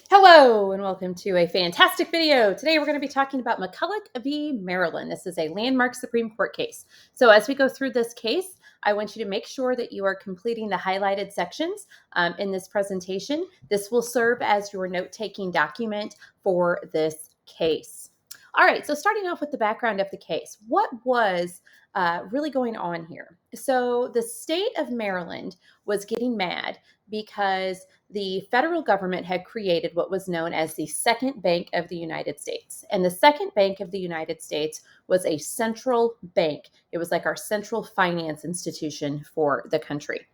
Hello and welcome to a fantastic video. Today we're going to be talking about McCulloch v. Maryland. This is a landmark Supreme Court case. So as we go through this case, I want you to make sure that you are completing the highlighted sections in this presentation. This will serve as your note-taking document for this case. All right, so starting off with the background of the case, what was really going on here? So the state of Maryland was getting mad because the federal government had created what was known as the Second Bank of the United States. And the Second Bank of the United States was a central bank. It was like our central finance institution for the country.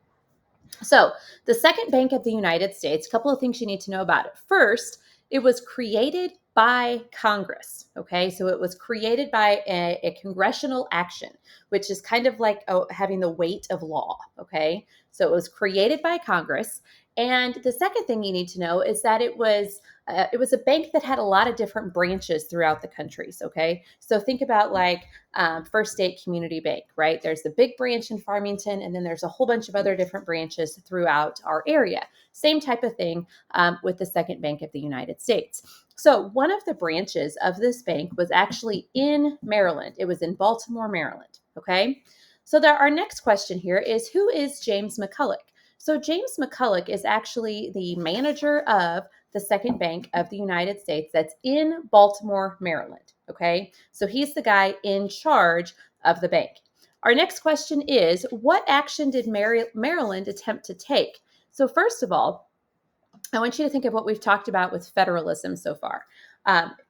So, the Second Bank of the United States, a couple of things you need to know about it. First, it was created by Congress. Okay, so it was created by a congressional action, which is kind of like having the weight of law. Okay, so it was created by Congress. And the second thing you need to know is that it was a bank that had a lot of different branches throughout the countries. Okay, so think about like First State Community Bank, right? There's the big branch in Farmington, and then there's a whole bunch of other different branches throughout our area. Same type of thing with the Second Bank of the United States. So one of the branches of this bank was actually in Maryland. It was in Baltimore, Maryland. Okay. So our next question here is, who is James McCulloch? So James McCulloch is actually the manager of the Second Bank of the United States that's in Baltimore, Maryland. Okay, so he's the guy in charge of the bank. Our next question is, what action did Maryland attempt to take? So first of all, I want you to think of what we've talked about with federalism so far.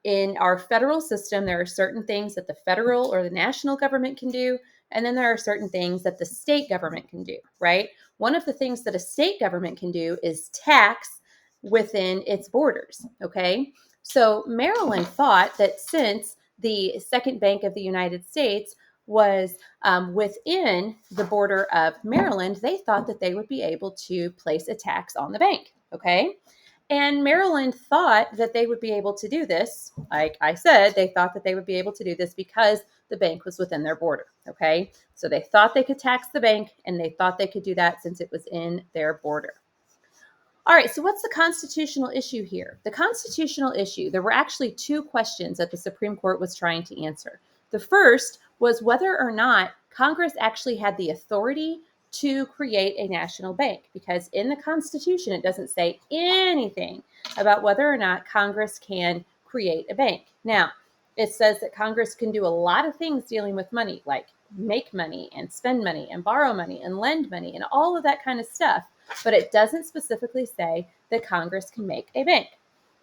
In our federal system, there are certain things that the federal or the national government can do, and then there are certain things that the state government can do, right? One of the things that a state government can do is tax within its borders, okay? So Maryland thought that since the Second Bank of the United States was within the border of Maryland, they thought that they would be able to place a tax on the bank, okay? And Maryland thought that they would be able to do this. Like I said, they thought that they would be able to do this because the bank was within their border, okay? So they thought they could tax the bank, and they thought they could do that since it was in their border. All right, so what's the constitutional issue here? The constitutional issue, there were actually two questions that the Supreme Court was trying to answer. The first was whether or not Congress actually had the authority to create a national bank, because in the Constitution, it doesn't say anything about whether or not Congress can create a bank. Now, it says that Congress can do a lot of things dealing with money, like make money and spend money and borrow money and lend money and all of that kind of stuff. But it doesn't specifically say that Congress can make a bank.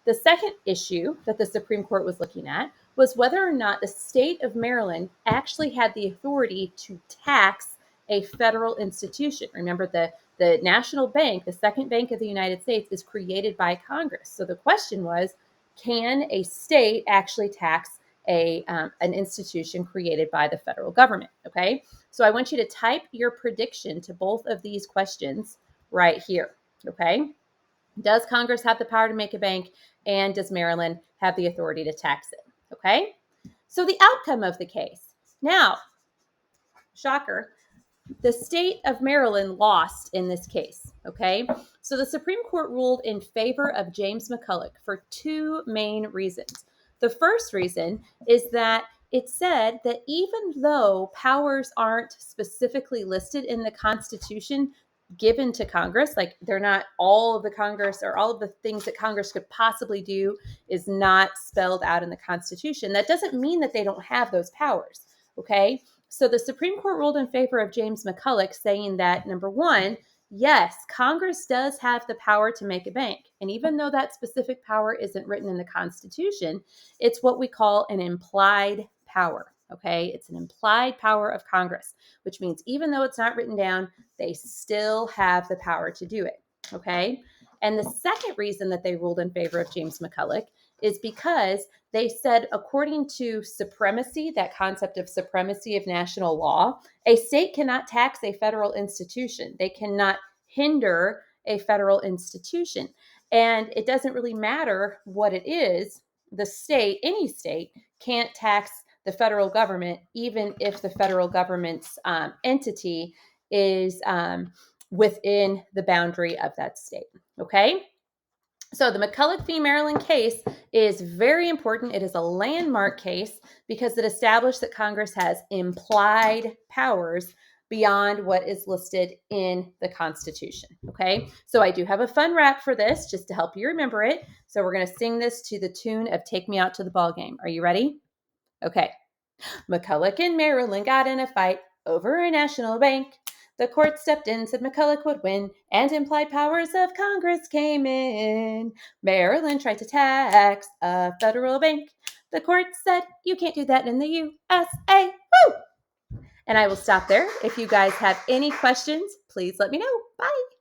The second issue that the Supreme Court was looking at was whether or not the state of Maryland actually had the authority to tax a federal institution. Remember, the national bank, the Second Bank of the United States, is created by Congress. So the question was, can a state actually tax an institution created by the federal government? Okay, so I want you to type your prediction to both of these questions right here. Okay, does Congress have the power to make a bank, and does Maryland have the authority to tax it? Okay, so the outcome of the case. Now, shocker, the state of Maryland lost in this case. Okay, so the Supreme Court ruled in favor of James McCulloch for two main reasons. The first reason is that it said that even though powers aren't specifically listed in the Constitution given to Congress, like they're not all of the Congress or all of the things that Congress could possibly do is not spelled out in the Constitution, that doesn't mean that they don't have those powers. Okay, so the Supreme Court ruled in favor of James McCulloch, saying that, number one, yes, Congress does have the power to make a bank. And even though that specific power isn't written in the Constitution, it's what we call an implied power. Okay, it's an implied power of Congress, which means even though it's not written down, they still have the power to do it. Okay, and the second reason that they ruled in favor of James McCulloch is because they said, according to supremacy, that concept of supremacy of national law, a state cannot tax a federal institution. They cannot hinder a federal institution. And it doesn't really matter what it is. The state, any state, can't tax the federal government, even if the federal government's entity is within the boundary of that state. Okay? So the McCulloch v. Maryland case is very important. It is a landmark case because it established that Congress has implied powers beyond what is listed in the Constitution. Okay, so I do have a fun rap for this just to help you remember it. So we're going to sing this to the tune of Take Me Out to the Ball Game. Are you ready? Okay. McCulloch and Maryland got in a fight over a national bank. The court stepped in, said McCulloch would win, and implied powers of Congress came in. Maryland tried to tax a federal bank. The court said, you can't do that in the USA. Woo! And I will stop there. If you guys have any questions, please let me know. Bye.